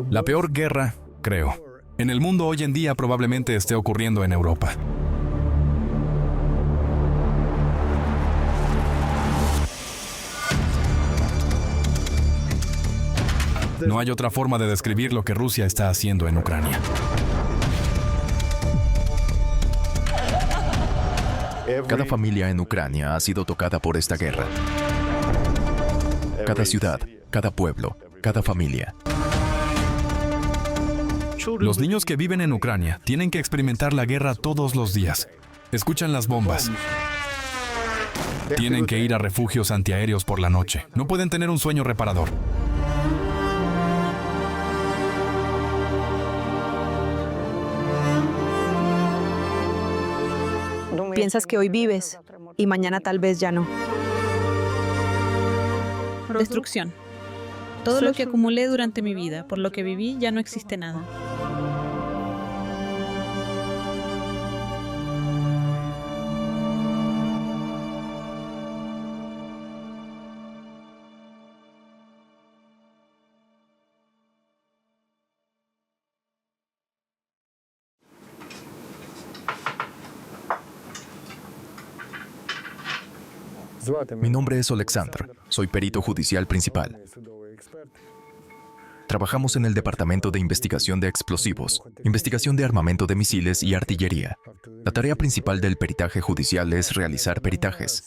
La peor guerra, creo, en el mundo hoy en día probablemente esté ocurriendo en Europa. No hay otra forma de describir lo que Rusia está haciendo en Ucrania. Cada familia en Ucrania ha sido tocada por esta guerra. Cada ciudad, cada pueblo, cada familia. Los niños que viven en Ucrania tienen que experimentar la guerra todos los días. Escuchan las bombas. Tienen que ir a refugios antiaéreos por la noche. No pueden tener un sueño reparador. Piensas que hoy vives y mañana tal vez ya no. Destrucción. Todo lo que acumulé durante mi vida, por lo que viví, ya no existe nada. Mi nombre es Oleksandr. Soy perito judicial principal. Trabajamos en el Departamento de Investigación de Explosivos, investigación de armamento de misiles y artillería. La tarea principal del peritaje judicial es realizar peritajes.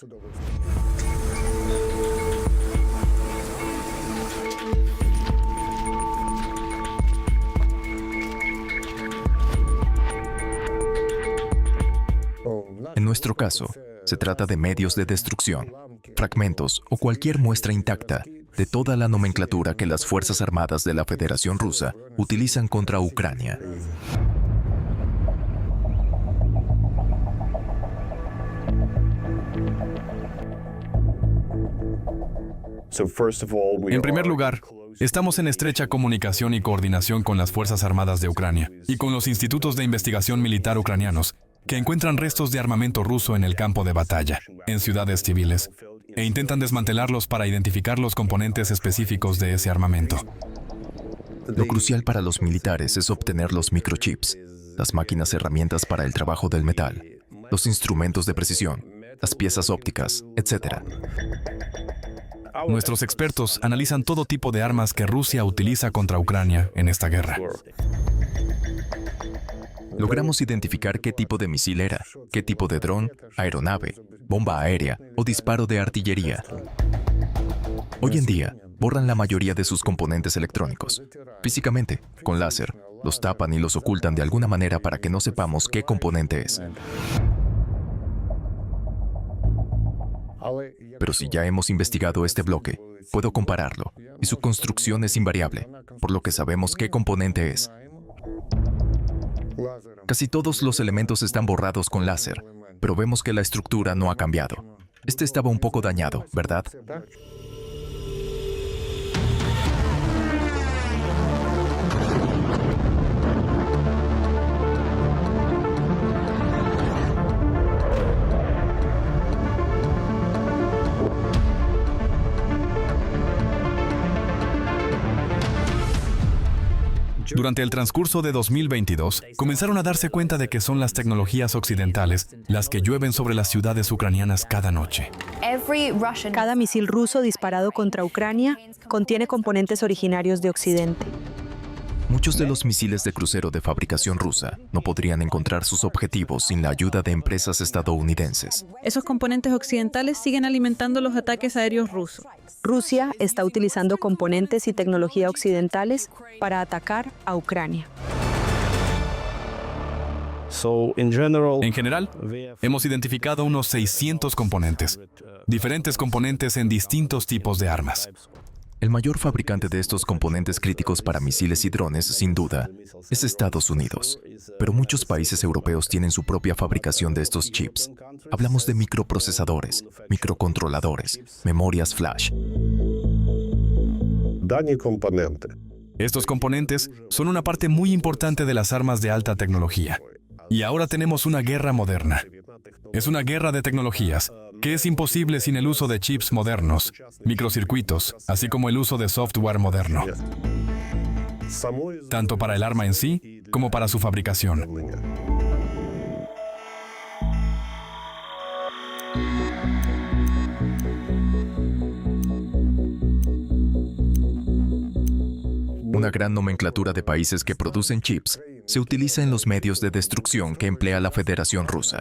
En nuestro caso, se trata de medios de destrucción, fragmentos o cualquier muestra intacta de toda la nomenclatura que las Fuerzas Armadas de la Federación Rusa utilizan contra Ucrania. En primer lugar, estamos en estrecha comunicación y coordinación con las Fuerzas Armadas de Ucrania y con los institutos de investigación militar ucranianos, que encuentran restos de armamento ruso en el campo de batalla, en ciudades civiles, e intentan desmantelarlos para identificar los componentes específicos de ese armamento. Lo crucial para los militares es obtener los microchips, las máquinas herramientas para el trabajo del metal, los instrumentos de precisión, las piezas ópticas, etc. Nuestros expertos analizan todo tipo de armas que Rusia utiliza contra Ucrania en esta guerra. Logramos identificar qué tipo de misil era, qué tipo de dron, aeronave, bomba aérea o disparo de artillería. Hoy en día, borran la mayoría de sus componentes electrónicos. Físicamente, con láser, los tapan y los ocultan de alguna manera para que no sepamos qué componente es. Pero si ya hemos investigado este bloque, puedo compararlo, y su construcción es invariable, por lo que sabemos qué componente es. Casi todos los elementos están borrados con láser, pero vemos que la estructura no ha cambiado. Este estaba un poco dañado, ¿verdad? Durante el transcurso de 2022, comenzaron a darse cuenta de que son las tecnologías occidentales las que llueven sobre las ciudades ucranianas cada noche. Cada misil ruso disparado contra Ucrania contiene componentes originarios de Occidente. Muchos de los misiles de crucero de fabricación rusa no podrían encontrar sus objetivos sin la ayuda de empresas estadounidenses. Esos componentes occidentales siguen alimentando los ataques aéreos rusos. Rusia está utilizando componentes y tecnología occidentales para atacar a Ucrania. En general, hemos identificado unos 600 componentes, diferentes componentes en distintos tipos de armas. El mayor fabricante de estos componentes críticos para misiles y drones, sin duda, es Estados Unidos. Pero muchos países europeos tienen su propia fabricación de estos chips. Hablamos de microprocesadores, microcontroladores, memorias flash. Estos componentes son una parte muy importante de las armas de alta tecnología. Y ahora tenemos una guerra moderna. Es una guerra de tecnologías, que es imposible sin el uso de chips modernos, microcircuitos, así como el uso de software moderno. tanto para el arma en sí como para su fabricación. Una gran nomenclatura de países que producen chips se utiliza en los medios de destrucción que emplea la Federación Rusa.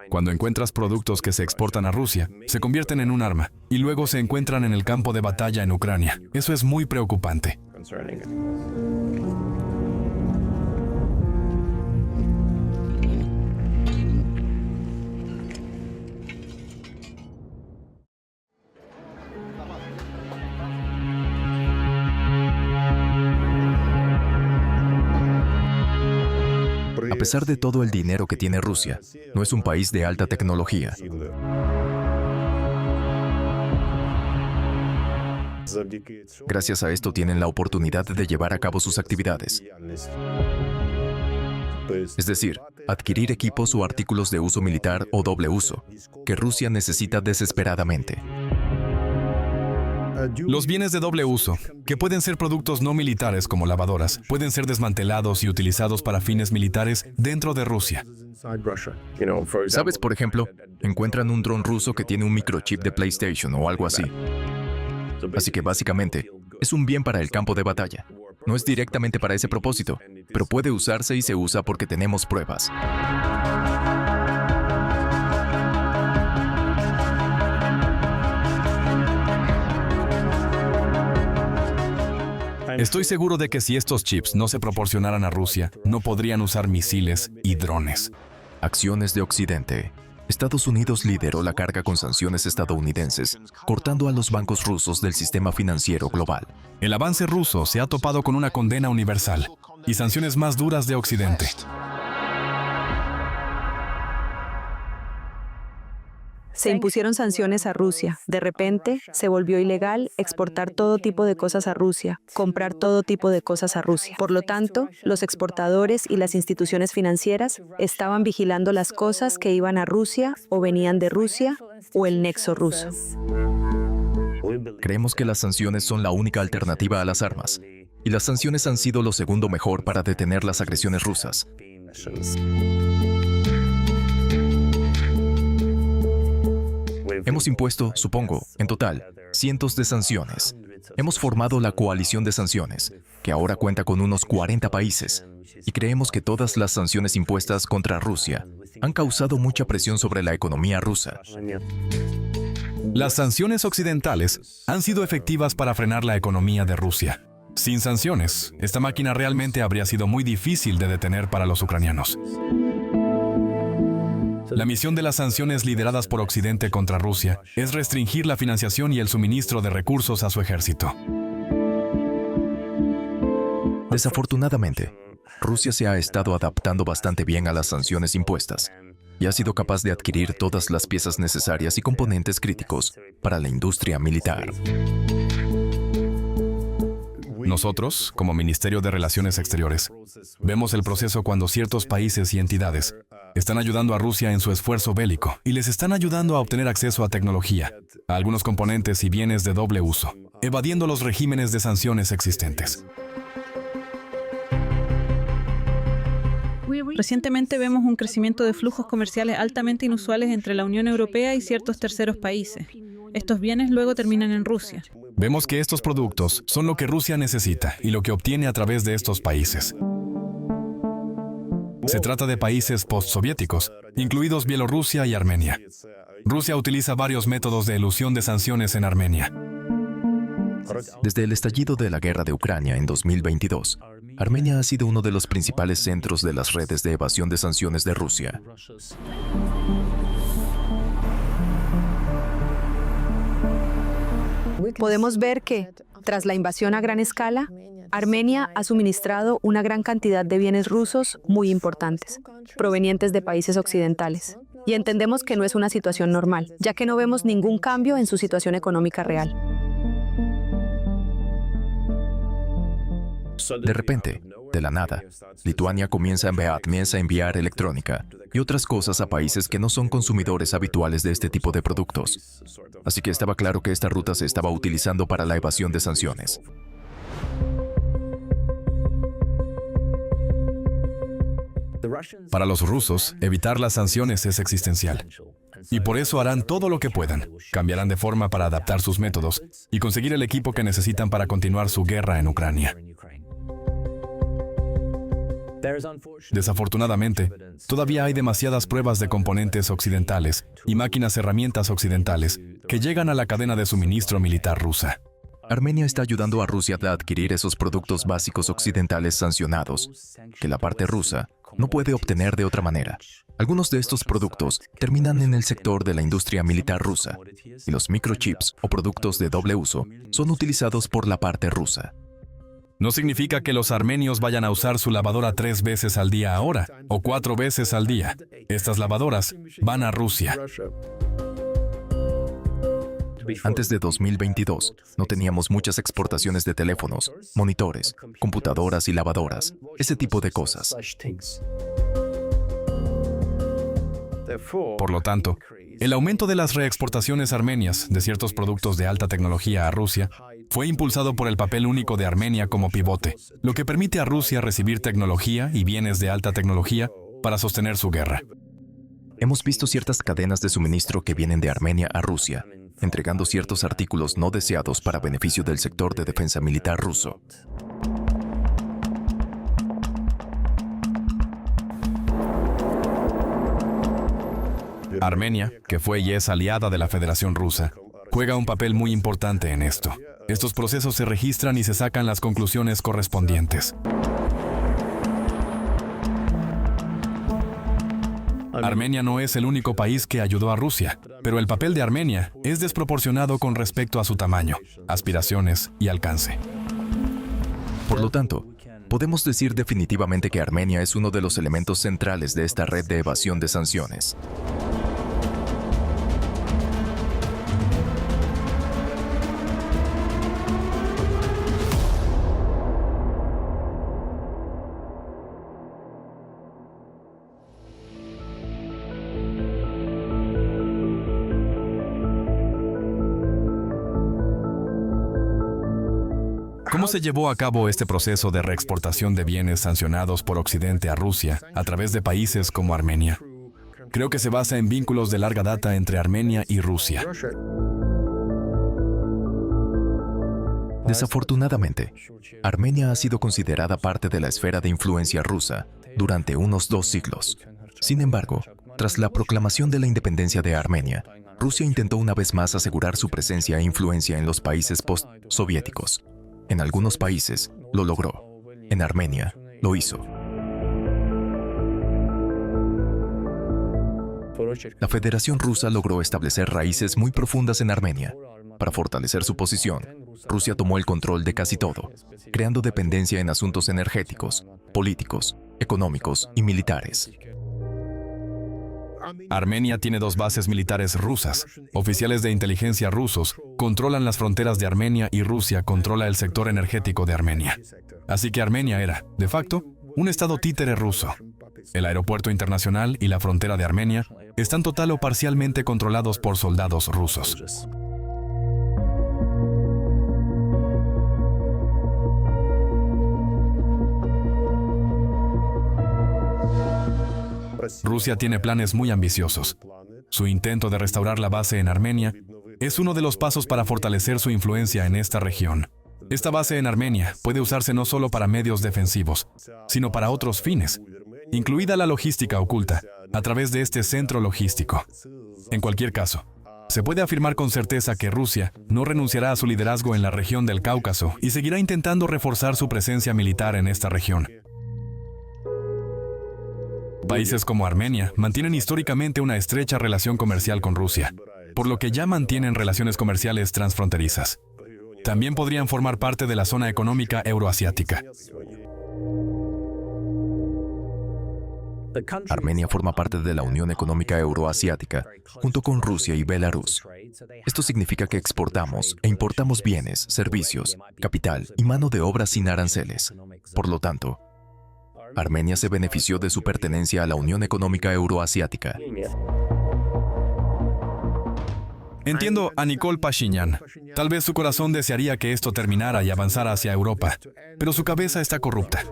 Cuando encuentras productos que se exportan a Rusia, se convierten en un arma y luego se encuentran en el campo de batalla en Ucrania. Eso es muy preocupante. A pesar de todo el dinero que tiene Rusia, no es un país de alta tecnología. Gracias a esto tienen la oportunidad de llevar a cabo sus actividades. Es decir, adquirir equipos o artículos de uso militar o doble uso, que Rusia necesita desesperadamente. Los bienes de doble uso, que pueden ser productos no militares como lavadoras, pueden ser desmantelados y utilizados para fines militares dentro de Rusia. ¿Sabes, por ejemplo, encuentran un dron ruso que tiene un microchip de PlayStation o algo así? Así que básicamente, es un bien para el campo de batalla. No es directamente para ese propósito, pero puede usarse y se usa porque tenemos pruebas. Estoy seguro de que si estos chips no se proporcionaran a Rusia, no podrían usar misiles y drones. Acciones de Occidente. Estados Unidos lideró la carga con sanciones estadounidenses, cortando a los bancos rusos del sistema financiero global. El avance ruso se ha topado con una condena universal y sanciones más duras de Occidente. Se impusieron sanciones a Rusia. De repente, se volvió ilegal exportar todo tipo de cosas a Rusia, comprar todo tipo de cosas a Rusia. Por lo tanto, los exportadores y las instituciones financieras estaban vigilando las cosas que iban a Rusia o venían de Rusia o el nexo ruso. Creemos que las sanciones son la única alternativa a las armas, y las sanciones han sido lo segundo mejor para detener las agresiones rusas. Hemos impuesto, supongo, en total, cientos de sanciones. Hemos formado la coalición de sanciones, que ahora cuenta con unos 40 países, y creemos que todas las sanciones impuestas contra Rusia han causado mucha presión sobre la economía rusa. Las sanciones occidentales han sido efectivas para frenar la economía de Rusia. Sin sanciones, esta máquina realmente habría sido muy difícil de detener para los ucranianos. La misión de las sanciones lideradas por Occidente contra Rusia es restringir la financiación y el suministro de recursos a su ejército. Desafortunadamente, Rusia se ha estado adaptando bastante bien a las sanciones impuestas y ha sido capaz de adquirir todas las piezas necesarias y componentes críticos para la industria militar. Nosotros, como Ministerio de Relaciones Exteriores, vemos el proceso cuando ciertos países y entidades están ayudando a Rusia en su esfuerzo bélico y les están ayudando a obtener acceso a tecnología, a algunos componentes y bienes de doble uso, evadiendo los regímenes de sanciones existentes. Recientemente vemos un crecimiento de flujos comerciales altamente inusuales entre la Unión Europea y ciertos terceros países. Estos bienes luego terminan en Rusia. Vemos que estos productos son lo que Rusia necesita y lo que obtiene a través de estos países. Se trata de países postsoviéticos, incluidos Bielorrusia y Armenia. Rusia utiliza varios métodos de elusión de sanciones en Armenia. Desde el estallido de la guerra de Ucrania en 2022, Armenia ha sido uno de los principales centros de las redes de evasión de sanciones de Rusia. Podemos ver que, tras la invasión a gran escala, Armenia ha suministrado una gran cantidad de bienes rusos muy importantes, provenientes de países occidentales. Y entendemos que no es una situación normal, ya que no vemos ningún cambio en su situación económica real. De repente, De la nada, Lituania comienza a enviar electrónica y otras cosas a países que no son consumidores habituales de este tipo de productos. Así que estaba claro que esta ruta se estaba utilizando para la evasión de sanciones. Para los rusos, evitar las sanciones es existencial. Y por eso harán todo lo que puedan. Cambiarán de forma para adaptar sus métodos y conseguir el equipo que necesitan para continuar su guerra en Ucrania. Desafortunadamente, todavía hay demasiadas pruebas de componentes occidentales y máquinas herramientas occidentales que llegan a la cadena de suministro militar rusa. Armenia está ayudando a Rusia a adquirir esos productos básicos occidentales sancionados, que la parte rusa no puede obtener de otra manera. Algunos de estos productos terminan en el sector de la industria militar rusa, y los microchips o productos de doble uso son utilizados por la parte rusa. No significa que los armenios vayan a usar su lavadora 3 veces al día ahora, o 4 veces al día. Estas lavadoras van a Rusia. Antes de 2022, no teníamos muchas exportaciones de teléfonos, monitores, computadoras y lavadoras, ese tipo de cosas. Por lo tanto, el aumento de las reexportaciones armenias de ciertos productos de alta tecnología a Rusia fue impulsado por el papel único de Armenia como pivote, lo que permite a Rusia recibir tecnología y bienes de alta tecnología para sostener su guerra. Hemos visto ciertas cadenas de suministro que vienen de Armenia a Rusia, entregando ciertos artículos no deseados para beneficio del sector de defensa militar ruso. Armenia, que fue y es aliada de la Federación Rusa, juega un papel muy importante en esto. Estos procesos se registran y se sacan las conclusiones correspondientes. Armenia no es el único país que ayudó a Rusia, pero el papel de Armenia es desproporcionado con respecto a su tamaño, aspiraciones y alcance. Por lo tanto, podemos decir definitivamente que Armenia es uno de los elementos centrales de esta red de evasión de sanciones. ¿Cómo se llevó a cabo este proceso de reexportación de bienes sancionados por Occidente a Rusia a través de países como Armenia? Creo que se basa en vínculos de larga data entre Armenia y Rusia. Desafortunadamente, Armenia ha sido considerada parte de la esfera de influencia rusa durante unos 2 siglos. Sin embargo, tras la proclamación de la independencia de Armenia, Rusia intentó una vez más asegurar su presencia e influencia en los países post-soviéticos. En algunos países lo logró. En Armenia lo hizo. La Federación Rusa logró establecer raíces muy profundas en Armenia. Para fortalecer su posición, Rusia tomó el control de casi todo, creando dependencia en asuntos energéticos, políticos, económicos y militares. Armenia tiene 2 bases militares rusas. Oficiales de inteligencia rusos controlan las fronteras de Armenia y Rusia controla el sector energético de Armenia. Así que Armenia era, de facto, un estado títere ruso. El aeropuerto internacional y la frontera de Armenia están total o parcialmente controlados por soldados rusos. Rusia tiene planes muy ambiciosos. Su intento de restaurar la base en Armenia es uno de los pasos para fortalecer su influencia en esta región. Esta base en Armenia puede usarse no solo para medios defensivos, sino para otros fines, incluida la logística oculta, a través de este centro logístico. En cualquier caso, se puede afirmar con certeza que Rusia no renunciará a su liderazgo en la región del Cáucaso y seguirá intentando reforzar su presencia militar en esta región. Países como Armenia mantienen históricamente una estrecha relación comercial con Rusia, por lo que ya mantienen relaciones comerciales transfronterizas. También podrían formar parte de la zona económica euroasiática. Armenia forma parte de la Unión Económica Euroasiática, junto con Rusia y Belarus. Esto significa que exportamos e importamos bienes, servicios, capital y mano de obra sin aranceles. Por lo tanto, Armenia se benefició de su pertenencia a la Unión Económica Euroasiática. Entiendo a Nikol Pashinyan. Tal vez su corazón desearía que esto terminara y avanzara hacia Europa, pero su cabeza está corrupta.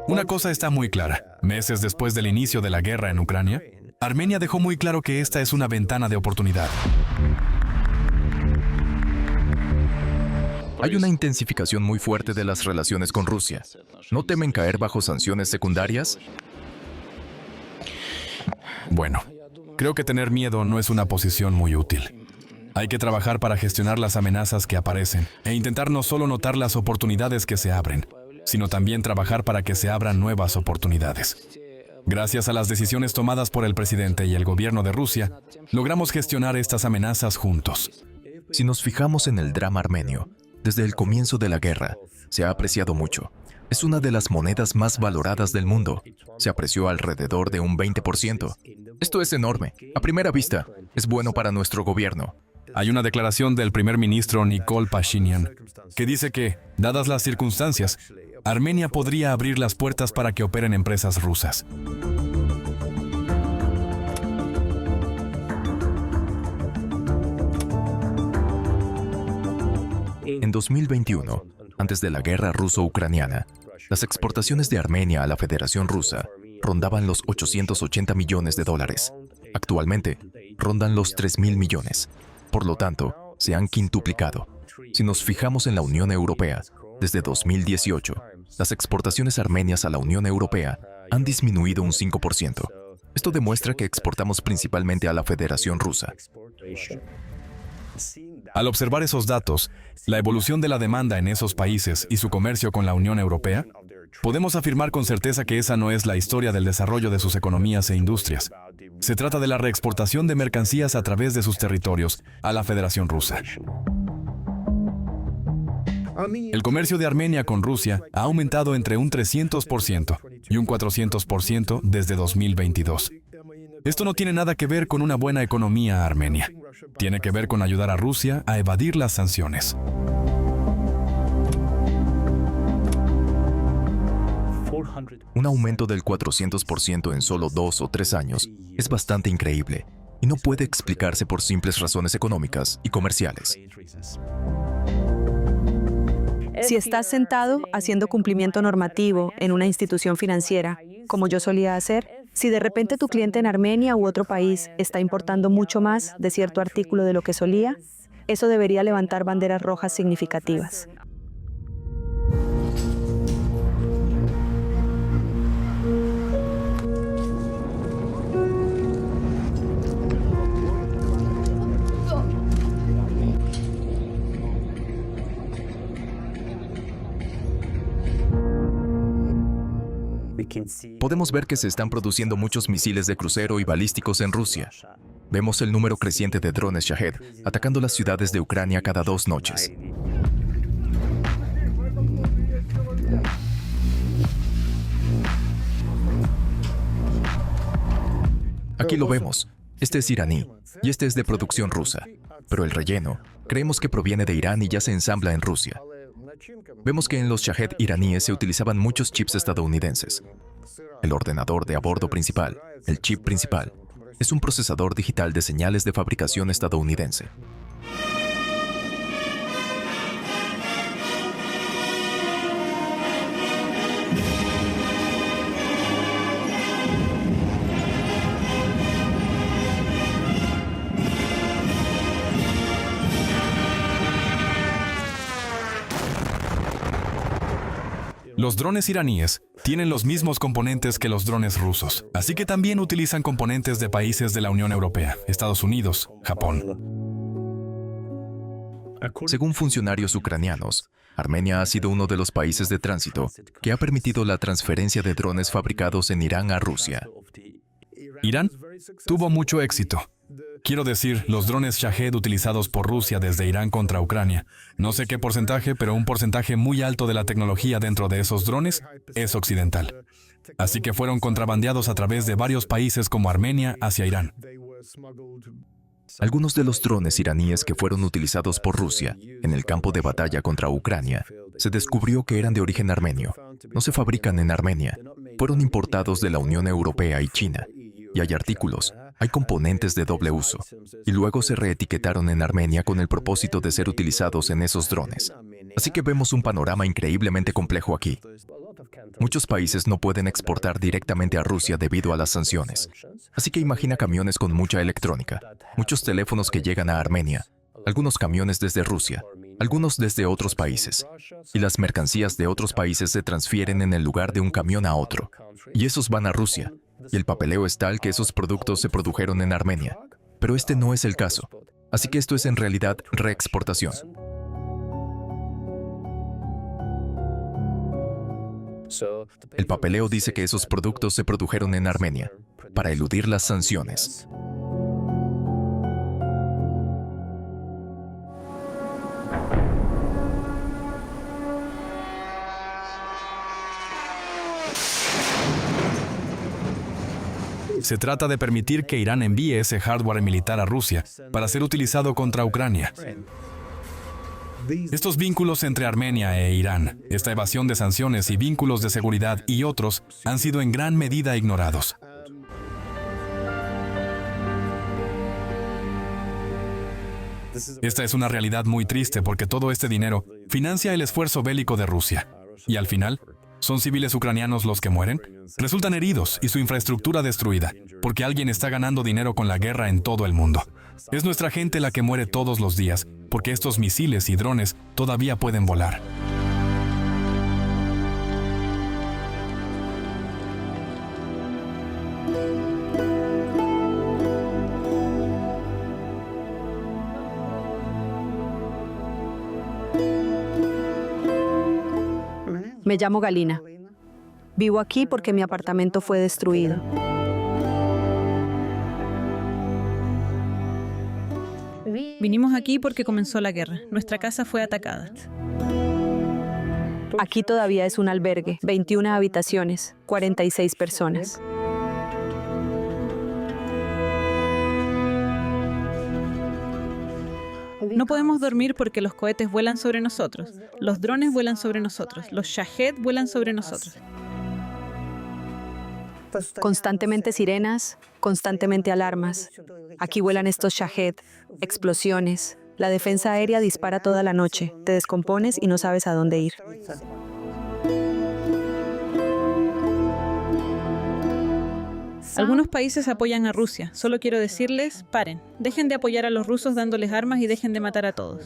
Una cosa está muy clara. Meses después del inicio de la guerra en Ucrania, Armenia dejó muy claro que esta es una ventana de oportunidad. Hay una intensificación muy fuerte de las relaciones con Rusia. ¿No temen caer bajo sanciones secundarias? Bueno, creo que tener miedo no es una posición muy útil. Hay que trabajar para gestionar las amenazas que aparecen e intentar no solo notar las oportunidades que se abren, sino también trabajar para que se abran nuevas oportunidades. Gracias a las decisiones tomadas por el presidente y el gobierno de Rusia, logramos gestionar estas amenazas juntos. Si nos fijamos en el drama armenio, desde el comienzo de la guerra, se ha apreciado mucho. Es una de las monedas más valoradas del mundo. Se apreció alrededor de un 20%. Esto es enorme. A primera vista, es bueno para nuestro gobierno. Hay una declaración del primer ministro Nikol Pashinyan que dice que, dadas las circunstancias, Armenia podría abrir las puertas para que operen empresas rusas. En 2021, antes de la guerra ruso-ucraniana, las exportaciones de Armenia a la Federación Rusa rondaban los 880 millones de dólares. Actualmente, rondan los 3.000 millones. Por lo tanto, se han quintuplicado. Si nos fijamos en la Unión Europea, desde 2018, las exportaciones armenias a la Unión Europea han disminuido un 5%. Esto demuestra que exportamos principalmente a la Federación Rusa. Al observar esos datos, la evolución de la demanda en esos países y su comercio con la Unión Europea, podemos afirmar con certeza que esa no es la historia del desarrollo de sus economías e industrias. Se trata de la reexportación de mercancías a través de sus territorios a la Federación Rusa. El comercio de Armenia con Rusia ha aumentado entre un 300% y un 400% desde 2022. Esto no tiene nada que ver con una buena economía armenia. Tiene que ver con ayudar a Rusia a evadir las sanciones. Un aumento del 400% en solo 2 o 3 años es bastante increíble y no puede explicarse por simples razones económicas y comerciales. Si estás sentado haciendo cumplimiento normativo en una institución financiera, como yo solía hacer, si de repente tu cliente en Armenia u otro país está importando mucho más de cierto artículo de lo que solía, eso debería levantar banderas rojas significativas. Podemos ver que se están produciendo muchos misiles de crucero y balísticos en Rusia. Vemos el número creciente de drones Shahed atacando las ciudades de Ucrania cada 2 noches. Aquí lo vemos. Este es iraní y este es de producción rusa. Pero el relleno, creemos que proviene de Irán y ya se ensambla en Rusia. Vemos que en los Shahed iraníes se utilizaban muchos chips estadounidenses. El ordenador de a bordo principal, el chip principal, es un procesador digital de señales de fabricación estadounidense. Los drones iraníes tienen los mismos componentes que los drones rusos, así que también utilizan componentes de países de la Unión Europea, Estados Unidos, Japón. Según funcionarios ucranianos, Armenia ha sido uno de los países de tránsito que ha permitido la transferencia de drones fabricados en Irán a Rusia. Irán tuvo mucho éxito. Quiero decir, los drones Shahed utilizados por Rusia desde Irán contra Ucrania. No sé qué porcentaje, pero un porcentaje muy alto de la tecnología dentro de esos drones es occidental. Así que fueron contrabandeados a través de varios países como Armenia hacia Irán. Algunos de los drones iraníes que fueron utilizados por Rusia en el campo de batalla contra Ucrania se descubrió que eran de origen armenio. No se fabrican en Armenia. Fueron importados de la Unión Europea y China. Y hay artículos, hay componentes de doble uso. Y luego se reetiquetaron en Armenia con el propósito de ser utilizados en esos drones. Así que vemos un panorama increíblemente complejo aquí. Muchos países no pueden exportar directamente a Rusia debido a las sanciones. Así que imagina camiones con mucha electrónica, muchos teléfonos que llegan a Armenia, algunos camiones desde Rusia, algunos desde otros países. Y las mercancías de otros países se transfieren en el lugar de un camión a otro. Y esos van a Rusia. Y el papeleo es tal que esos productos se produjeron en Armenia. Pero este no es el caso. Así que esto es en realidad reexportación. El papeleo dice que esos productos se produjeron en Armenia para eludir las sanciones. Se trata de permitir que Irán envíe ese hardware militar a Rusia para ser utilizado contra Ucrania. Estos vínculos entre Armenia e Irán, esta evasión de sanciones y vínculos de seguridad y otros han sido en gran medida ignorados. Esta es una realidad muy triste porque todo este dinero financia el esfuerzo bélico de Rusia. Y al final, ¿son civiles ucranianos los que mueren? Resultan heridos y su infraestructura destruida, porque alguien está ganando dinero con la guerra en todo el mundo. Es nuestra gente la que muere todos los días, porque estos misiles y drones todavía pueden volar. Me llamo Galina. Vivo aquí porque mi apartamento fue destruido. Vinimos aquí porque comenzó la guerra. Nuestra casa fue atacada. Aquí todavía es un albergue, 21 habitaciones, 46 personas. No podemos dormir porque los cohetes vuelan sobre nosotros, los drones vuelan sobre nosotros, los Shahed vuelan sobre nosotros. Constantemente sirenas, constantemente alarmas. Aquí vuelan estos Shahed, explosiones. La defensa aérea dispara toda la noche. Te descompones y no sabes a dónde ir. Algunos países apoyan a Rusia. Solo quiero decirles, paren. Dejen de apoyar a los rusos dándoles armas y dejen de matar a todos.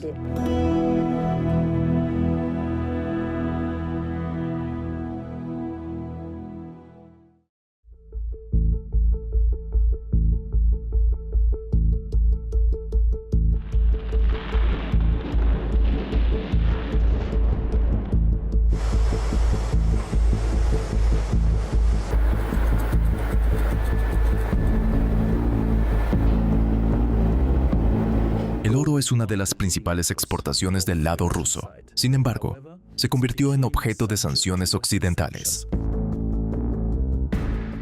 El oro es una de las principales exportaciones del lado ruso. Sin embargo, se convirtió en objeto de sanciones occidentales.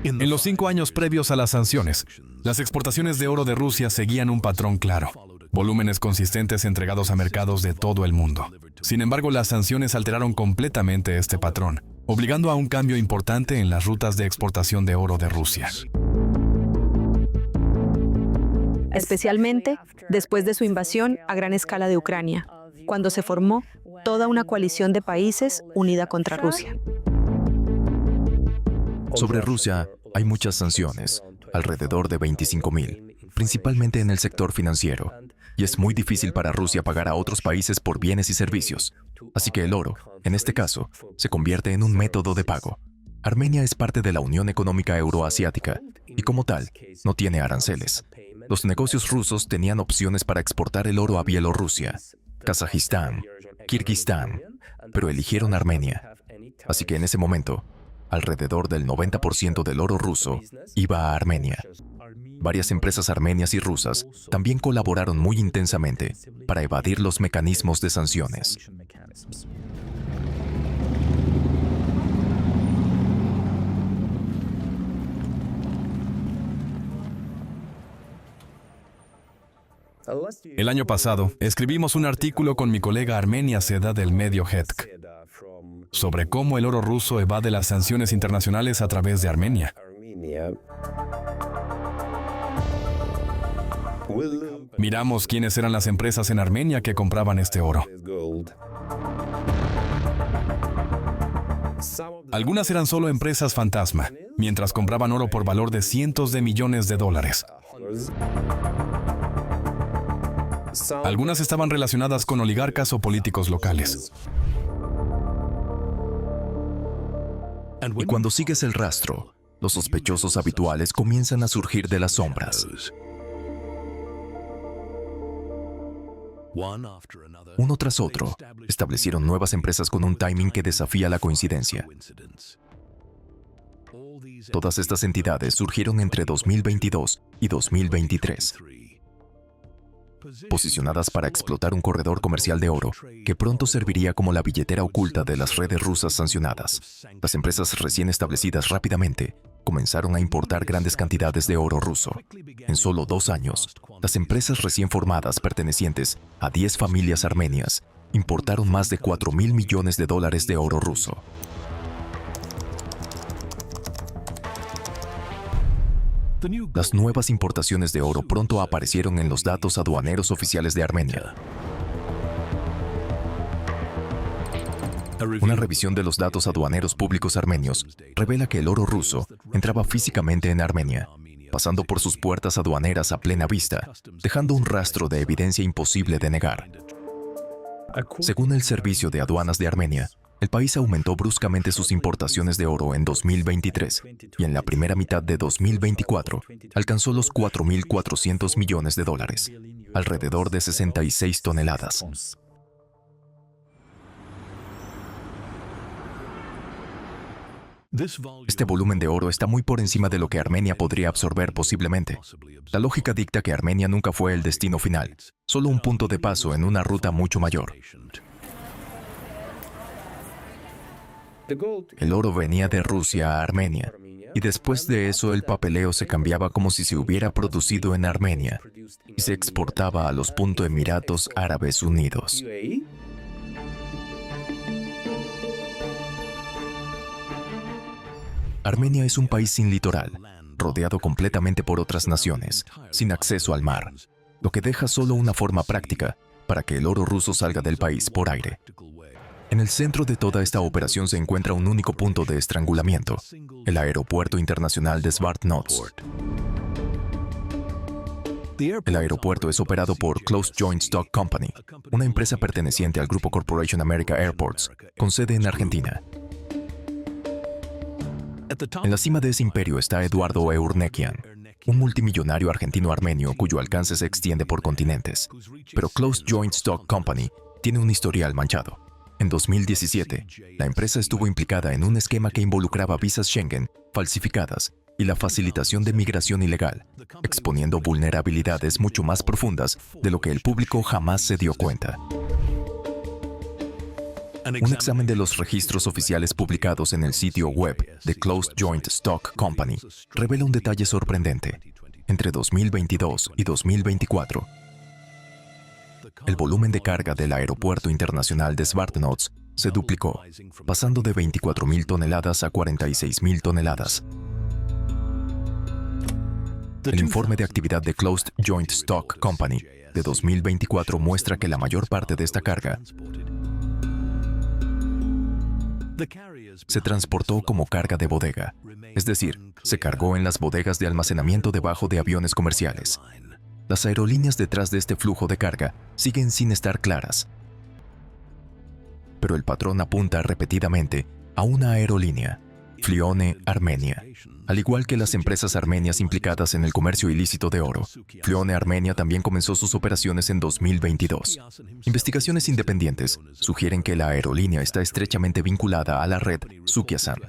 En los 5 años previos a las sanciones, las exportaciones de oro de Rusia seguían un patrón claro. Volúmenes consistentes entregados a mercados de todo el mundo. Sin embargo, las sanciones alteraron completamente este patrón, obligando a un cambio importante en las rutas de exportación de oro de Rusia. Especialmente después de su invasión a gran escala de Ucrania, cuando se formó toda una coalición de países unida contra Rusia. Sobre Rusia hay muchas sanciones, alrededor de 25.000, principalmente en el sector financiero, y es muy difícil para Rusia pagar a otros países por bienes y servicios. Así que el oro, en este caso, se convierte en un método de pago. Armenia es parte de la Unión Económica Euroasiática y como tal, no tiene aranceles. Los negocios rusos tenían opciones para exportar el oro a Bielorrusia, Kazajistán, Kirguistán, pero eligieron Armenia. Así que en ese momento, alrededor del 90% del oro ruso iba a Armenia. Varias empresas armenias y rusas también colaboraron muy intensamente para evadir los mecanismos de sanciones. El año pasado, escribimos un artículo con mi colega Armenia Seda del medio Hetk sobre cómo el oro ruso evade las sanciones internacionales a través de Armenia. Miramos quiénes eran las empresas en Armenia que compraban este oro. Algunas eran solo empresas fantasma, mientras compraban oro por valor de cientos de millones de dólares. Algunas estaban relacionadas con oligarcas o políticos locales. Y cuando sigues el rastro, los sospechosos habituales comienzan a surgir de las sombras. Uno tras otro, establecieron nuevas empresas con un timing que desafía la coincidencia. Todas estas entidades surgieron entre 2022 y 2023, posicionadas para explotar un corredor comercial de oro que pronto serviría como la billetera oculta de las redes rusas sancionadas. Las empresas recién establecidas rápidamente comenzaron a importar grandes cantidades de oro ruso. En solo 2 años, las empresas recién formadas pertenecientes a 10 familias armenias importaron más de $4.000 millones de oro ruso. Las nuevas importaciones de oro pronto aparecieron en los datos aduaneros oficiales de Armenia. Una revisión de los datos aduaneros públicos armenios revela que el oro ruso entraba físicamente en Armenia, pasando por sus puertas aduaneras a plena vista, dejando un rastro de evidencia imposible de negar. Según el Servicio de Aduanas de Armenia, el país aumentó bruscamente sus importaciones de oro en 2023 y en la primera mitad de 2024 alcanzó los $4.400 millones, alrededor de 66 toneladas. Este volumen de oro está muy por encima de lo que Armenia podría absorber posiblemente. La lógica dicta que Armenia nunca fue el destino final, solo un punto de paso en una ruta mucho mayor. El oro venía de Rusia a Armenia, y después de eso el papeleo se cambiaba como si se hubiera producido en Armenia y se exportaba a los Emiratos Árabes Unidos. Armenia es un país sin litoral, rodeado completamente por otras naciones, sin acceso al mar, lo que deja solo una forma práctica para que el oro ruso salga del país por aire. En el centro de toda esta operación se encuentra un único punto de estrangulamiento, el Aeropuerto Internacional de Zvartnots. El aeropuerto es operado por Closed Joint Stock Company, una empresa perteneciente al grupo Corporation America Airports, con sede en Argentina. En la cima de ese imperio está Eduardo Eurnekian, un multimillonario argentino-armenio cuyo alcance se extiende por continentes. Pero Closed Joint Stock Company tiene un historial manchado. En 2017, la empresa estuvo implicada en un esquema que involucraba visas Schengen falsificadas y la facilitación de migración ilegal, exponiendo vulnerabilidades mucho más profundas de lo que el público jamás se dio cuenta. Un examen de los registros oficiales publicados en el sitio web de Closed Joint Stock Company revela un detalle sorprendente. Entre 2022 y 2024, el volumen de carga del Aeropuerto Internacional de Zvartnots se duplicó, pasando de 24.000 toneladas a 46.000 toneladas. El informe de actividad de Closed Joint Stock Company de 2024 muestra que la mayor parte de esta carga se transportó como carga de bodega, es decir, se cargó en las bodegas de almacenamiento debajo de aviones comerciales. Las aerolíneas detrás de este flujo de carga siguen sin estar claras, pero el patrón apunta repetidamente a una aerolínea, Flyone Armenia, al igual que las empresas armenias implicadas en el comercio ilícito de oro. Flyone Armenia también comenzó sus operaciones en 2022. Investigaciones independientes sugieren que la aerolínea está estrechamente vinculada a la red Sukyasan,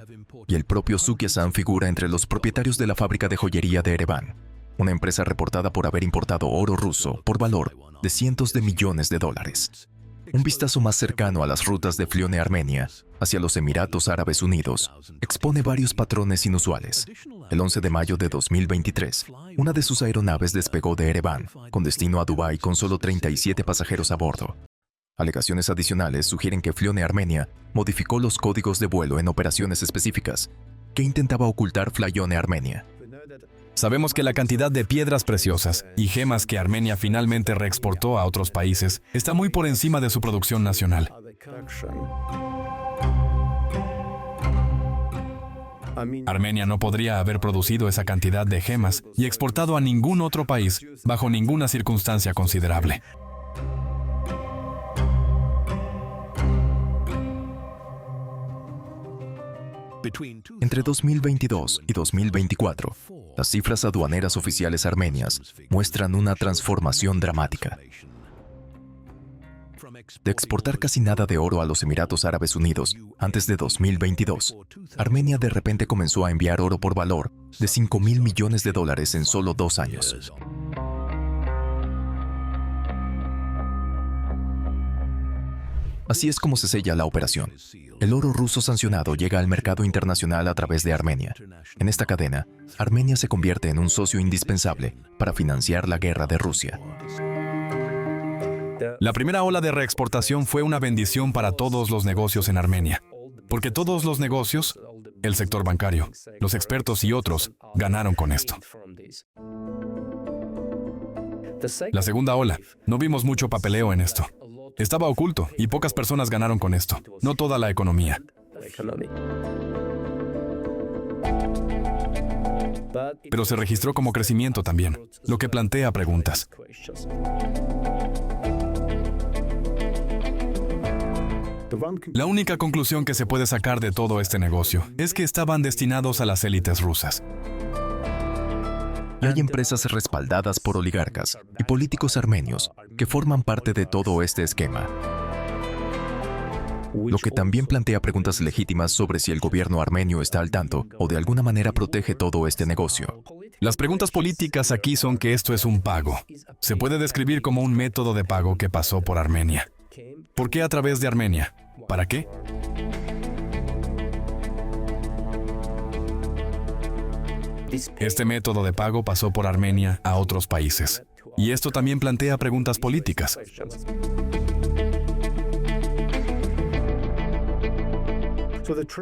y el propio Sukyasan figura entre los propietarios de la fábrica de joyería de Ereván, una empresa reportada por haber importado oro ruso por valor de cientos de millones de dólares. Un vistazo más cercano a las rutas de Flione Armenia hacia los Emiratos Árabes Unidos expone varios patrones inusuales. El 11 de mayo de 2023, una de sus aeronaves despegó de Ereván, con destino a Dubái con solo 37 pasajeros a bordo. Alegaciones adicionales sugieren que Flione Armenia modificó los códigos de vuelo en operaciones específicas que intentaba ocultar Flyone Armenia. Sabemos que la cantidad de piedras preciosas y gemas que Armenia finalmente reexportó a otros países está muy por encima de su producción nacional. Armenia no podría haber producido esa cantidad de gemas y exportado a ningún otro país bajo ninguna circunstancia considerable. Entre 2022 y 2024, las cifras aduaneras oficiales armenias muestran una transformación dramática. De exportar casi nada de oro a los Emiratos Árabes Unidos antes de 2022, Armenia de repente comenzó a enviar oro por valor de $5.000 millones en solo 2 años. Así es como se sella la operación. El oro ruso sancionado llega al mercado internacional a través de Armenia. En esta cadena, Armenia se convierte en un socio indispensable para financiar la guerra de Rusia. La primera ola de reexportación fue una bendición para todos los negocios en Armenia, porque todos los negocios, el sector bancario, los expertos y otros, ganaron con esto. La segunda ola, no vimos mucho papeleo en esto. Estaba oculto y pocas personas ganaron con esto, no toda la economía. Pero se registró como crecimiento también, lo que plantea preguntas. La única conclusión que se puede sacar de todo este negocio es que estaban destinados a las élites rusas. Y hay empresas respaldadas por oligarcas y políticos armenios que forman parte de todo este esquema. Lo que también plantea preguntas legítimas sobre si el gobierno armenio está al tanto o de alguna manera protege todo este negocio. Las preguntas políticas aquí son que esto es un pago. Se puede describir como un método de pago que pasó por Armenia. ¿Por qué a través de Armenia? ¿Para qué? Este método de pago pasó por Armenia a otros países. Y esto también plantea preguntas políticas.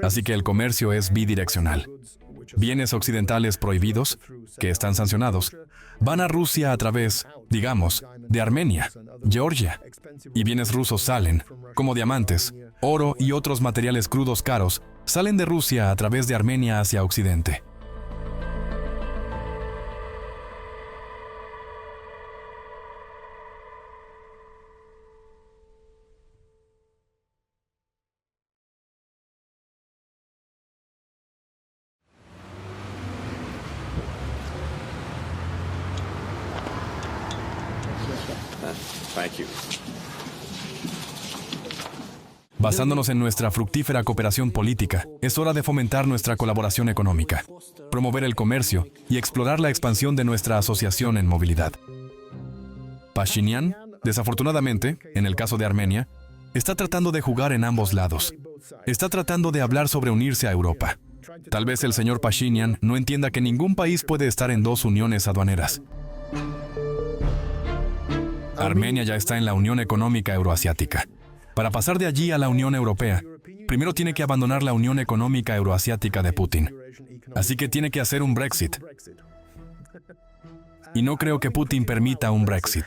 Así que el comercio es bidireccional. Bienes occidentales prohibidos, que están sancionados, van a Rusia a través, digamos, de Armenia, Georgia. Y bienes rusos salen, como diamantes, oro y otros materiales crudos caros, salen de Rusia a través de Armenia hacia Occidente. Basándonos en nuestra fructífera cooperación política, es hora de fomentar nuestra colaboración económica, promover el comercio y explorar la expansión de nuestra asociación en movilidad. Pashinyan, desafortunadamente, en el caso de Armenia, está tratando de jugar en ambos lados. Está tratando de hablar sobre unirse a Europa. Tal vez el señor Pashinyan no entienda que ningún país puede estar en 2 uniones aduaneras. Armenia ya está en la Unión Económica Euroasiática. Para pasar de allí a la Unión Europea, primero tiene que abandonar la Unión Económica Euroasiática de Putin. Así que tiene que hacer un Brexit. Y no creo que Putin permita un Brexit.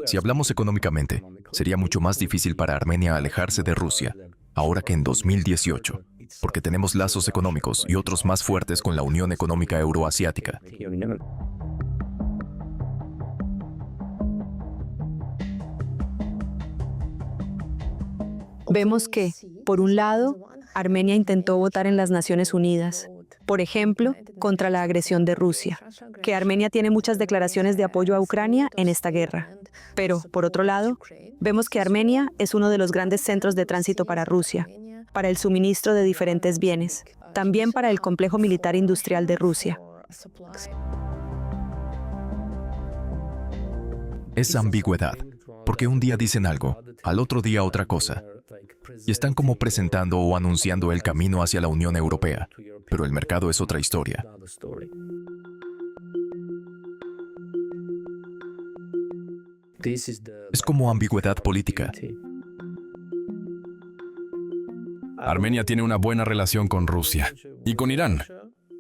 Si hablamos económicamente, sería mucho más difícil para Armenia alejarse de Rusia, ahora que en 2018, porque tenemos lazos económicos y otros más fuertes con la Unión Económica Euroasiática. Vemos que, por un lado, Armenia intentó votar en las Naciones Unidas, por ejemplo, contra la agresión de Rusia, que Armenia tiene muchas declaraciones de apoyo a Ucrania en esta guerra. Pero, por otro lado, vemos que Armenia es uno de los grandes centros de tránsito para Rusia, para el suministro de diferentes bienes, también para el complejo militar industrial de Rusia. Es ambigüedad, porque un día dicen algo, al otro día otra cosa. Y están como presentando o anunciando el camino hacia la Unión Europea, pero el mercado es otra historia. Es como ambigüedad política. Armenia tiene una buena relación con Rusia y con Irán,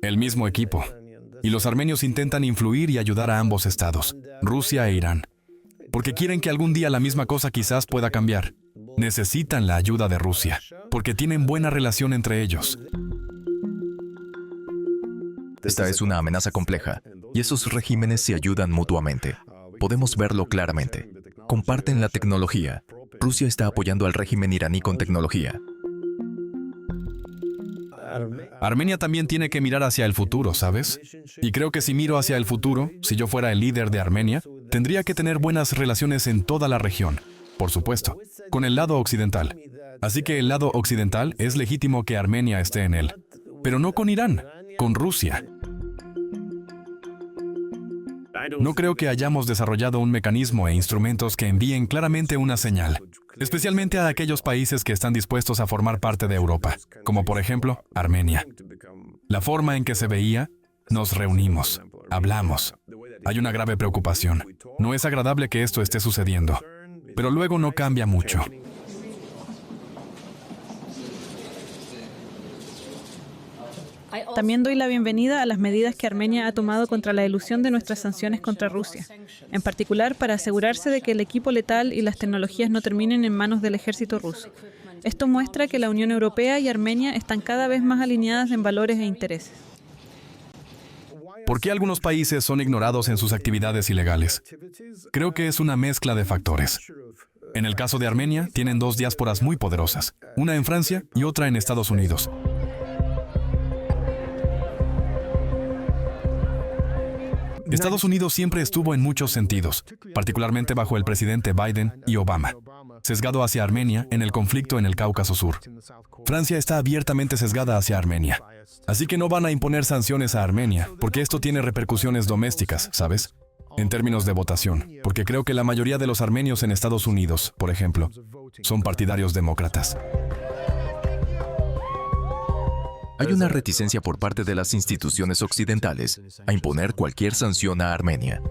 el mismo equipo. Y los armenios intentan influir y ayudar a ambos estados, Rusia e Irán, porque quieren que algún día la misma cosa quizás pueda cambiar. Necesitan la ayuda de Rusia, porque tienen buena relación entre ellos. Esta es una amenaza compleja, y esos regímenes se ayudan mutuamente. Podemos verlo claramente. Comparten la tecnología. Rusia está apoyando al régimen iraní con tecnología. Armenia también tiene que mirar hacia el futuro, ¿sabes? Y creo que si miro hacia el futuro, si yo fuera el líder de Armenia, tendría que tener buenas relaciones en toda la región, por supuesto, con el lado occidental. Así que el lado occidental es legítimo que Armenia esté en él, pero no con Irán, con Rusia. No creo que hayamos desarrollado un mecanismo e instrumentos que envíen claramente una señal, especialmente a aquellos países que están dispuestos a formar parte de Europa, como por ejemplo Armenia. La forma en que se veía, nos reunimos, hablamos. Hay una grave preocupación. No es agradable que esto esté sucediendo, pero luego no cambia mucho. También doy la bienvenida a las medidas que Armenia ha tomado contra la elusión de nuestras sanciones contra Rusia, en particular para asegurarse de que el equipo letal y las tecnologías no terminen en manos del ejército ruso. Esto muestra que la Unión Europea y Armenia están cada vez más alineadas en valores e intereses. ¿Por qué algunos países son ignorados en sus actividades ilegales? Creo que es una mezcla de factores. En el caso de Armenia, tienen dos diásporas muy poderosas, una en Francia y otra en Estados Unidos. Estados Unidos siempre estuvo en muchos sentidos, particularmente bajo el presidente Biden y Obama, sesgado hacia Armenia en el conflicto en el Cáucaso Sur. Francia está abiertamente sesgada hacia Armenia, así que no van a imponer sanciones a Armenia, porque esto tiene repercusiones domésticas, ¿sabes? En términos de votación, porque creo que la mayoría de los armenios en Estados Unidos, por ejemplo, son partidarios demócratas. Hay una reticencia por parte de las instituciones occidentales a imponer cualquier sanción a Armenia.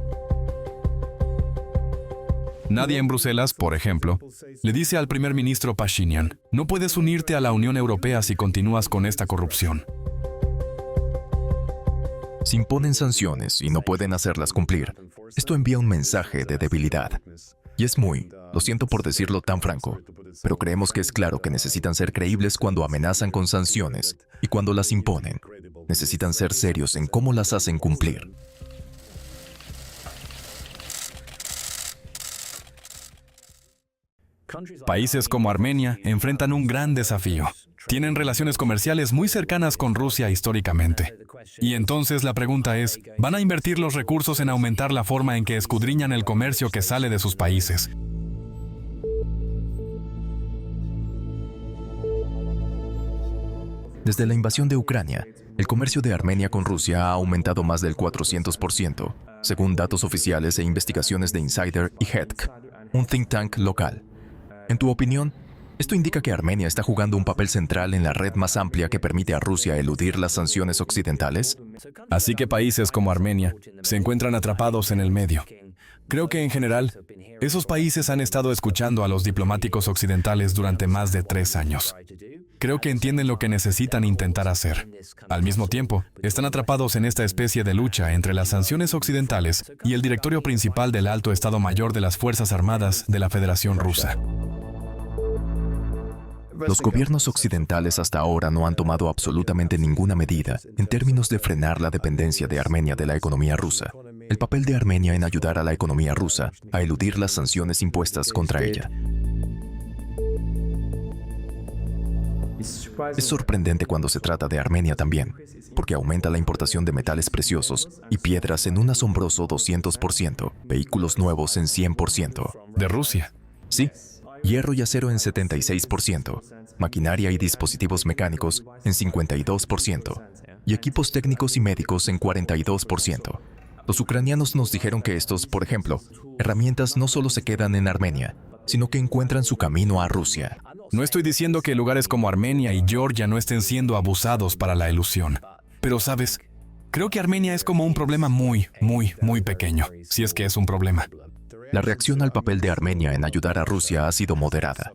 Nadie en Bruselas, por ejemplo, le dice al primer ministro Pashinyan, no puedes unirte a la Unión Europea si continúas con esta corrupción. Si imponen sanciones y no pueden hacerlas cumplir, esto envía un mensaje de debilidad. Y es muy, lo siento por decirlo tan franco, pero creemos que es claro que necesitan ser creíbles cuando amenazan con sanciones y cuando las imponen. Necesitan ser serios en cómo las hacen cumplir. Países como Armenia enfrentan un gran desafío. Tienen relaciones comerciales muy cercanas con Rusia históricamente. Y entonces la pregunta es, ¿van a invertir los recursos en aumentar la forma en que escudriñan el comercio que sale de sus países? Desde la invasión de Ucrania, el comercio de Armenia con Rusia ha aumentado más del 400%, según datos oficiales e investigaciones de Insider y HEDC, un think tank local. En tu opinión, ¿esto indica que Armenia está jugando un papel central en la red más amplia que permite a Rusia eludir las sanciones occidentales? Así que países como Armenia se encuentran atrapados en el medio. Creo que en general, esos países han estado escuchando a los diplomáticos occidentales durante más de 3 años. Creo que entienden lo que necesitan intentar hacer. Al mismo tiempo, están atrapados en esta especie de lucha entre las sanciones occidentales y el directorio principal del Alto Estado Mayor de las Fuerzas Armadas de la Federación Rusa. Los gobiernos occidentales hasta ahora no han tomado absolutamente ninguna medida en términos de frenar la dependencia de Armenia de la economía rusa. El papel de Armenia en ayudar a la economía rusa a eludir las sanciones impuestas contra ella. Es sorprendente cuando se trata de Armenia también, porque aumenta la importación de metales preciosos y piedras en un asombroso 200%, vehículos nuevos en 100%. ¿De Rusia? Sí. Hierro y acero en 76%, maquinaria y dispositivos mecánicos en 52%, y equipos técnicos y médicos en 42%. Los ucranianos nos dijeron que estos, por ejemplo, herramientas no solo se quedan en Armenia, sino que encuentran su camino a Rusia. No estoy diciendo que lugares como Armenia y Georgia no estén siendo abusados para la ilusión. Pero, ¿sabes? Creo que Armenia es como un problema muy pequeño, si es que es un problema. La reacción al papel de Armenia en ayudar a Rusia ha sido moderada.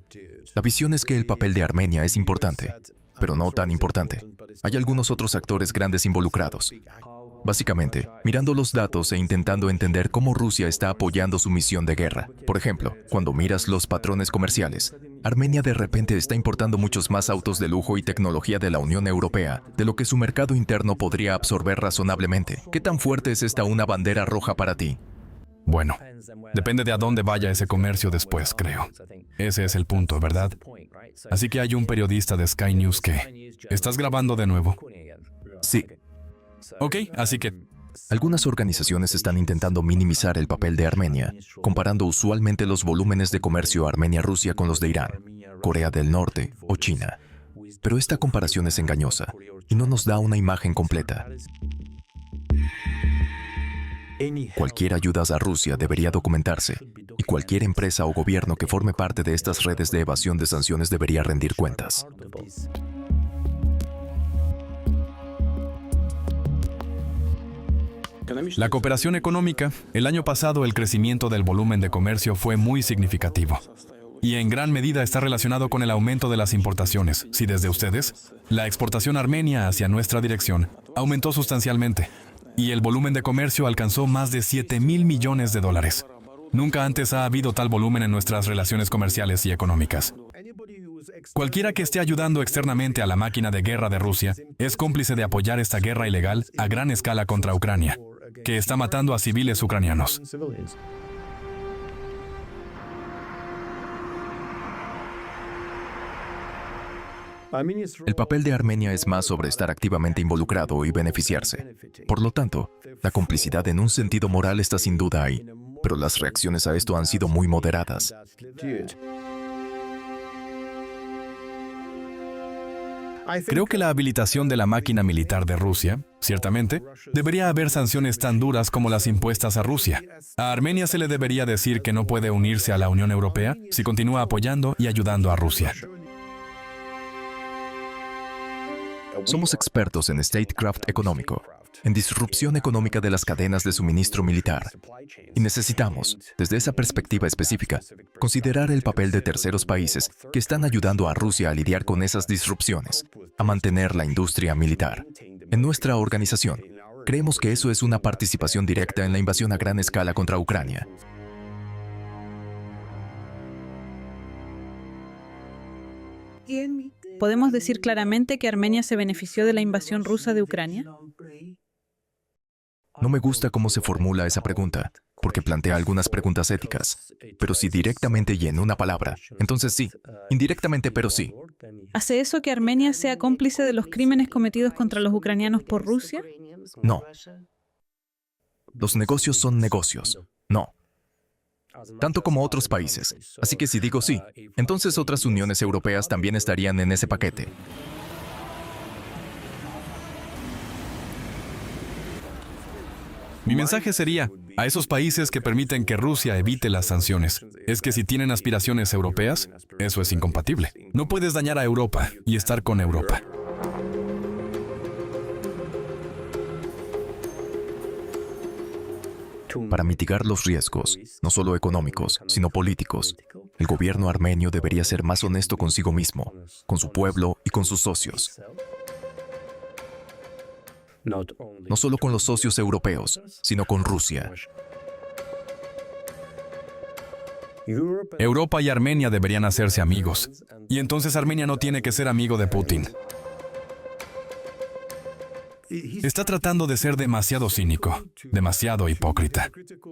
La visión es que el papel de Armenia es importante, pero no tan importante. Hay algunos otros actores grandes involucrados. Básicamente, mirando los datos e intentando entender cómo Rusia está apoyando su misión de guerra. Por ejemplo, cuando miras los patrones comerciales, Armenia de repente está importando muchos más autos de lujo y tecnología de la Unión Europea, de lo que su mercado interno podría absorber razonablemente. ¿Qué tan fuerte es esta una bandera roja para ti? Bueno, depende de a dónde vaya ese comercio después, creo. Ese es el punto, ¿verdad? Así que hay un periodista de Sky News que... ¿Estás grabando de nuevo? Sí. Ok, así que... Algunas organizaciones están intentando minimizar el papel de Armenia, comparando usualmente los volúmenes de comercio Armenia-Rusia con los de Irán, Corea del Norte o China. Pero esta comparación es engañosa y no nos da una imagen completa. Cualquier ayuda a Rusia debería documentarse, y cualquier empresa o gobierno que forme parte de estas redes de evasión de sanciones debería rendir cuentas. La cooperación económica, el año pasado el crecimiento del volumen de comercio fue muy significativo. Y en gran medida está relacionado con el aumento de las importaciones. Si desde ustedes, la exportación armenia hacia nuestra dirección aumentó sustancialmente. Y el volumen de comercio alcanzó más de $7,000 millones. Nunca antes ha habido tal volumen en nuestras relaciones comerciales y económicas. Cualquiera que esté ayudando externamente a la máquina de guerra de Rusia es cómplice de apoyar esta guerra ilegal a gran escala contra Ucrania, que está matando a civiles ucranianos. El papel de Armenia es más sobre estar activamente involucrado y beneficiarse. Por lo tanto, la complicidad en un sentido moral está sin duda ahí, pero las reacciones a esto han sido muy moderadas. Creo que la habilitación de la máquina militar de Rusia, ciertamente, debería haber sanciones tan duras como las impuestas a Rusia. A Armenia se le debería decir que no puede unirse a la Unión Europea si continúa apoyando y ayudando a Rusia. Somos expertos en statecraft económico, en disrupción económica de las cadenas de suministro militar. Y necesitamos, desde esa perspectiva específica, considerar el papel de terceros países que están ayudando a Rusia a lidiar con esas disrupciones, a mantener la industria militar. En nuestra organización, creemos que eso es una participación directa en la invasión a gran escala contra Ucrania. ¿Podemos decir claramente que Armenia se benefició de la invasión rusa de Ucrania? No me gusta cómo se formula esa pregunta, porque plantea algunas preguntas éticas. Pero si directamente y en una palabra, entonces sí. Indirectamente, pero sí. ¿Hace eso que Armenia sea cómplice de los crímenes cometidos contra los ucranianos por Rusia? No. Los negocios son negocios. No. Tanto como otros países. Así que si digo sí, entonces otras uniones europeas también estarían en ese paquete. Mi mensaje sería, a esos países que permiten que Rusia evite las sanciones, es que si tienen aspiraciones europeas, eso es incompatible. No puedes dañar a Europa y estar con Europa. Para mitigar los riesgos, no solo económicos, sino políticos, el gobierno armenio debería ser más honesto consigo mismo, con su pueblo y con sus socios. No solo con los socios europeos, sino con Rusia. Europa y Armenia deberían hacerse amigos. Y entonces Armenia no tiene que ser amigo de Putin. Está tratando de ser demasiado cínico, demasiado hipócrita.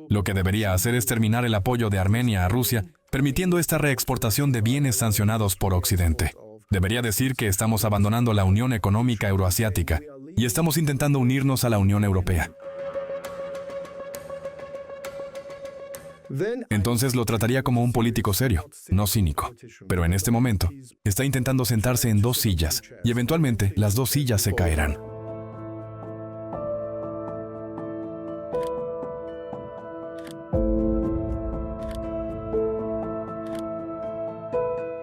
Lo que debería hacer es terminar el apoyo de Armenia a Rusia, permitiendo esta reexportación de bienes sancionados por Occidente. Debería decir que estamos abandonando la Unión Económica Euroasiática y estamos intentando unirnos a la Unión Europea. Entonces lo trataría como un político serio, no cínico. Pero en este momento, está intentando sentarse en dos sillas y eventualmente las dos sillas se caerán.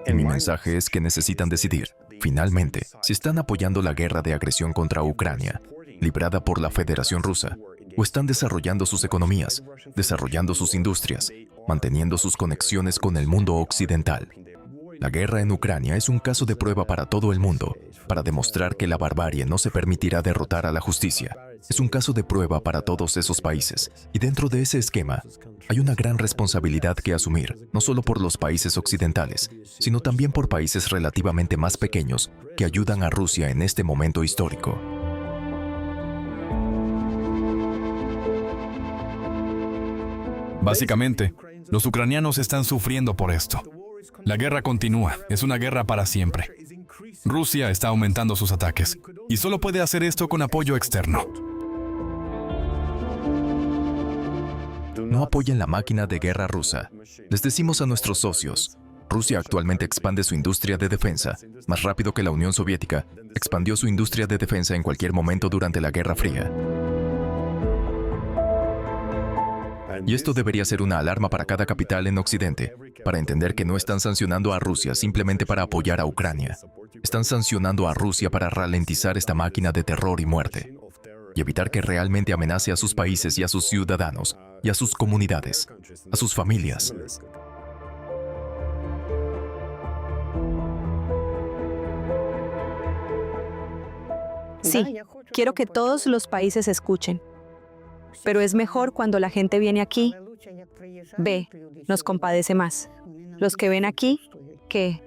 Y mi mensaje es que necesitan decidir, finalmente, si están apoyando la guerra de agresión contra Ucrania, librada por la Federación Rusa, o están desarrollando sus economías, desarrollando sus industrias, manteniendo sus conexiones con el mundo occidental. La guerra en Ucrania es un caso de prueba para todo el mundo, para demostrar que la barbarie no se permitirá derrotar a la justicia. Es un caso de prueba para todos esos países, y dentro de ese esquema, hay una gran responsabilidad que asumir, no solo por los países occidentales, sino también por países relativamente más pequeños que ayudan a Rusia en este momento histórico. Básicamente, los ucranianos están sufriendo por esto. La guerra continúa, es una guerra para siempre. Rusia está aumentando sus ataques, y solo puede hacer esto con apoyo externo. No apoyen la máquina de guerra rusa. Les decimos a nuestros socios, Rusia actualmente expande su industria de defensa, más rápido que la Unión Soviética expandió su industria de defensa en cualquier momento durante la Guerra Fría. Y esto debería ser una alarma para cada capital en Occidente, para entender que no están sancionando a Rusia simplemente para apoyar a Ucrania. Están sancionando a Rusia para ralentizar esta máquina de terror y muerte, y evitar que realmente amenace a sus países y a sus ciudadanos, y a sus comunidades, a sus familias. Sí, quiero que todos los países escuchen. Pero es mejor cuando la gente viene aquí, ve, nos compadece más. Los que ven aquí, ¿qué?